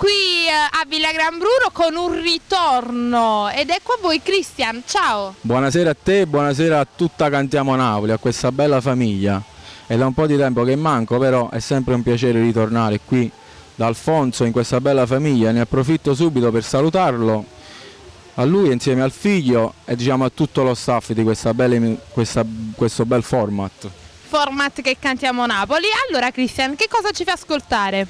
qui a Villa Gran Bruno con un ritorno ed ecco a voi Christian, ciao! Buonasera a te, buonasera a tutta Cantiamo Napoli, a questa bella famiglia. È da un po' di tempo che manco, però è sempre un piacere ritornare qui da Alfonso in questa bella famiglia. Ne approfitto subito per salutarlo, a lui insieme al figlio e diciamo a tutto lo staff di questo bel format. Format che Cantiamo Napoli. Allora Christian, che cosa ci fai ascoltare?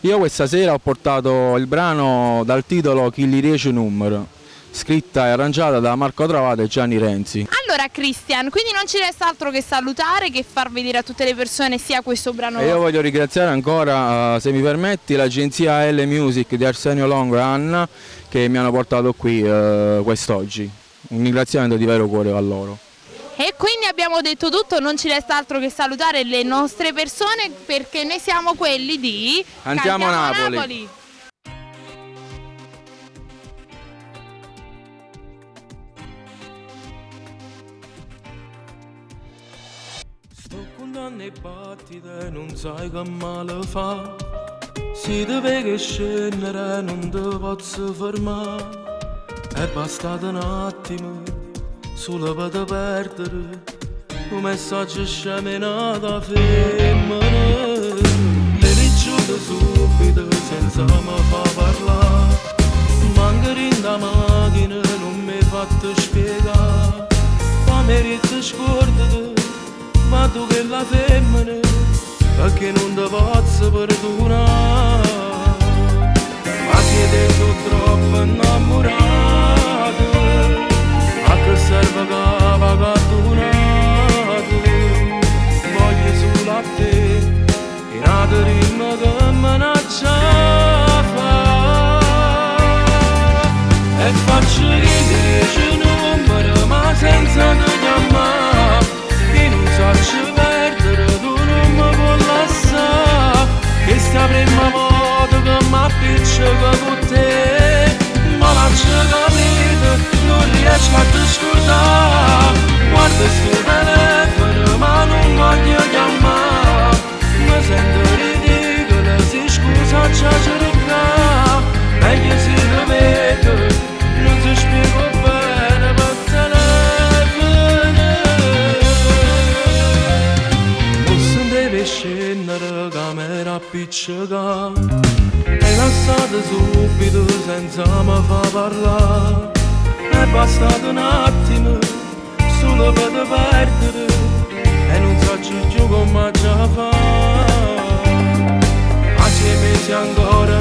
Io questa sera ho portato il brano dal titolo Chi li riesce numero, scritta e arrangiata da Marco Travato e Gianni Renzi. Allora Christian, quindi non ci resta altro che salutare, che far vedere a tutte le persone sia questo brano. E io voglio ringraziare ancora, se mi permetti, l'agenzia L Music di Arsenio Longo e Anna che mi hanno portato qui quest'oggi. Un ringraziamento di vero cuore a loro. E quindi abbiamo detto tutto, non ci resta altro che salutare le nostre persone perché noi siamo quelli di Cantiamo Napoli. Sto contando le battite, non sai che male fa. Si deve che scendere, non ti posso fermare. È bastato un attimo, solo per te perdere. Un messaggio sceminato a femmine. Le rigiuto subito, senza mi fa parlare. Magari in da macchina, non mi fatto spiegare. Ma merito scordate, ma tu che la femmina, perché non ti posso perdonare. Ma siete troppo innamorati, a che serve che va catturate. Voglio solo a te, e nata rima che manaccia fa. E faccio che numero, ma senza te chiamare. Che non saccio perdere, tu non mi vuoi lasciare. Che sta prima volta che mi appiccica con te. Ma lascio capire, non riesco a te scordare. Guarda sto telefono, ma non voglio chiamare. Mi sento ridicolo, si scusa già cercare. Meglio si rivede, non si spiego bene per telefono. Non si deve scendere, camera appiccica. E lasciate subito senza mi fa parlare. È bastato un attimo, solo per te perdere. E non so più come già fa. Ma ci pensi ancora